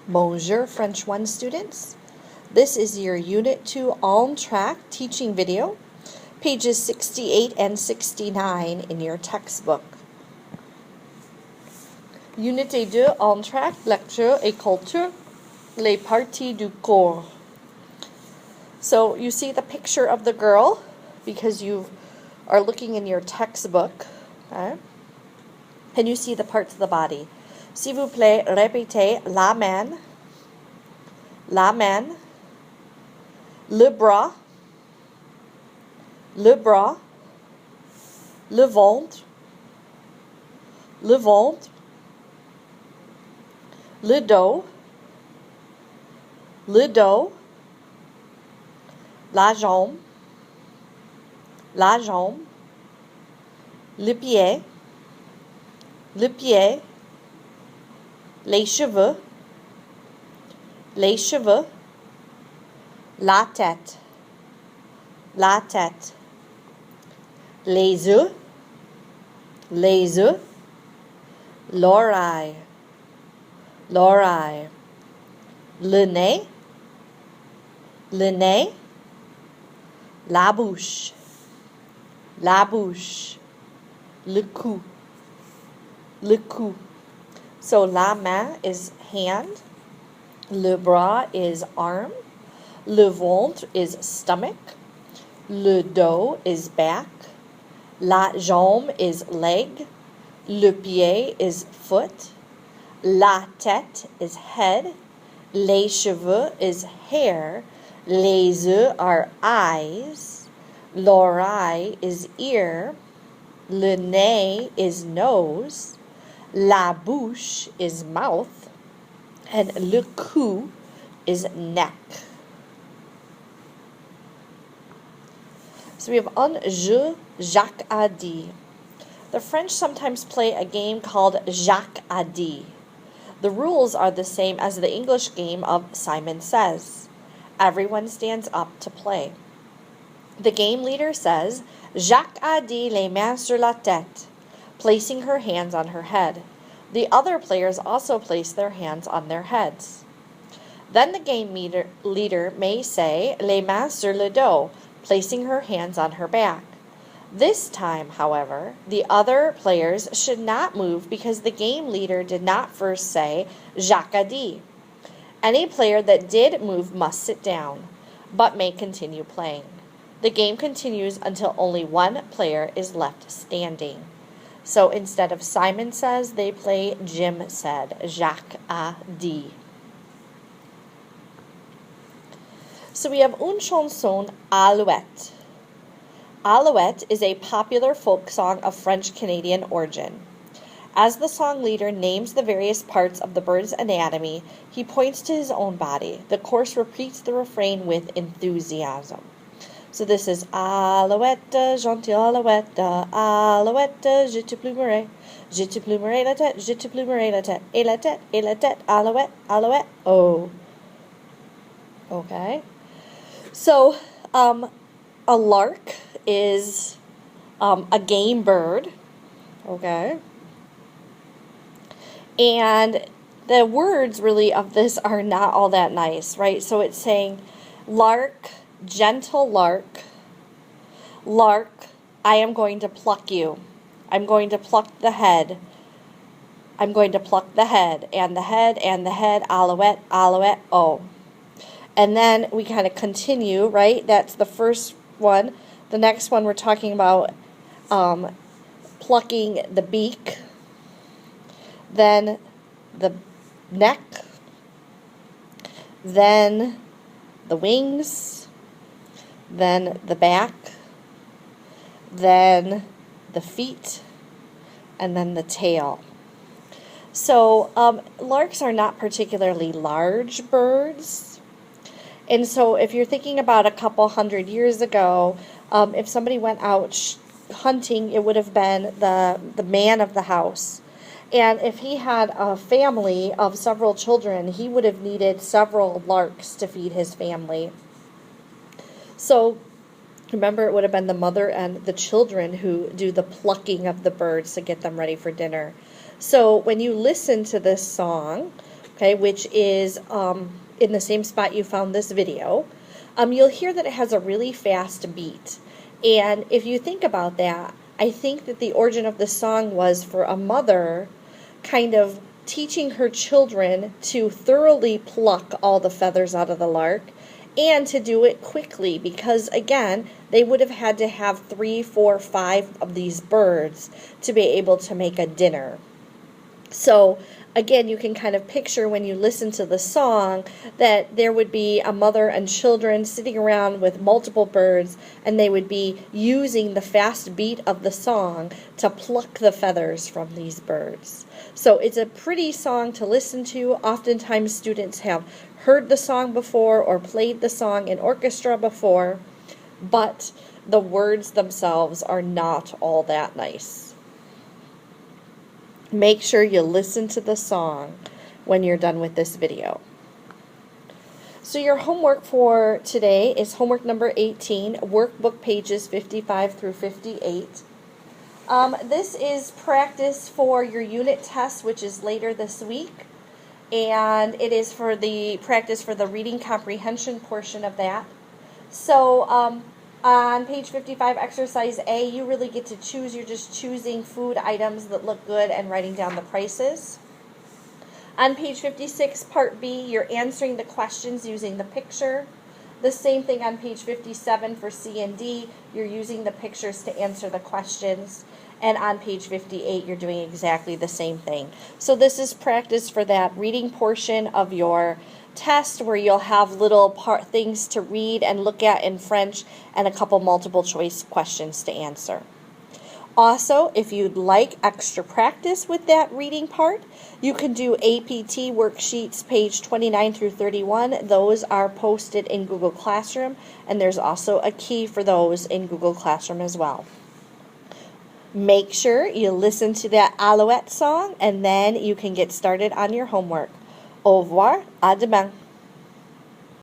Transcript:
Bonjour, French 1 students. This is your Unit 2 Entracte teaching video, pages 68 and 69 in your textbook. Unité 2 Entracte, lecture et culture, les parties du corps. So you see the picture of the girl because you are looking in your textbook, okay? And you see the parts of the body. S'il vous plaît, répétez la main, le bras, le ventre, le dos, la jambe, le pied, les cheveux, la tête, les yeux, l'oreille, le nez, la bouche, le cou. So la main is hand, le bras is arm, le ventre is stomach, le dos is back, la jambe is leg, le pied is foot, la tête is head, les cheveux is hair, les yeux are eyes, l'oreille is ear, le nez is nose, la bouche is mouth, and le cou is neck. So we have un jeu Jacques a dit. The French sometimes play a game called Jacques a dit. The rules are the same as the English game of Simon Says. Everyone stands up to play. The game leader says, Jacques a dit les mains sur la tête, placing her hands on her head. The other players also place their hands on their heads. Then the game leader may say, les mains sur le dos, placing her hands on her back. This time, however, the other players should not move because the game leader did not first say, Jacques a dit. Any player that did move must sit down, but may continue playing. The game continues until only one player is left standing. So instead of Simon Says, they play Jim Said, Jacques a dit. So we have une chanson Alouette. Alouette is a popular folk song of French-Canadian origin. As the song leader names the various parts of the bird's anatomy, he points to his own body. The chorus repeats the refrain with enthusiasm. So this is Alouette, gentille Alouette, Alouette, je te plumerai la tête, je te plumerai la tête, et la tête, Alouette, Alouette, oh. Okay. So, a lark is a game bird, okay? And the words really of this are not all that nice, right? So it's saying, lark, gentle lark, I am going to pluck you. I'm going to pluck the head. I'm going to pluck the head, and the head, Alouette, Alouette, oh. And then we kind of continue, right? That's the first one. The next one we're talking about plucking the beak, then the neck, then the wings, then the back, then the feet, and then the tail. So larks are not particularly large birds. And so if you're thinking about a couple hundred years ago, if somebody went out hunting, it would have been the man of the house. And if he had a family of several children, he would have needed several larks to feed his family. So remember, it would have been the mother and the children who do the plucking of the birds to get them ready for dinner. So when you listen to this song, okay, which is in the same spot you found this video, you'll hear that it has a really fast beat. And if you think about that, I think that the origin of the song was for a mother kind of teaching her children to thoroughly pluck all the feathers out of the lark and to do it quickly, because again, they would have had to have 3, 4, 5 of these birds to be able to make a dinner. So again, you can kind of picture when you listen to the song that there would be a mother and children sitting around with multiple birds, and they would be using the fast beat of the song to pluck the feathers from these birds. So it's a pretty song to listen to. Oftentimes students have heard the song before or played the song in orchestra before, but the words themselves are not all that nice. Make sure you listen to the song when you're done with this video. So your homework for today is homework number 18, workbook pages 55 through 58. This is practice for your unit test, which is later this week. And it is for the practice for the reading comprehension portion of that. So on page 55, exercise A, you really get to choose. You're just choosing food items that look good and writing down the prices. On page 56, part B, you're answering the questions using the picture. The same thing on page 57 for C and D, you're using the pictures to answer the questions. And on page 58, you're doing exactly the same thing. So this is practice for that reading portion of your test, where you'll have little things to read and look at in French and a couple multiple choice questions to answer. Also, if you'd like extra practice with that reading part, you can do APT worksheets page 29 through 31. Those are posted in Google Classroom, and there's also a key for those in Google Classroom as well. Make sure you listen to that Alouette song, and then you can get started on your homework. Au revoir, à demain.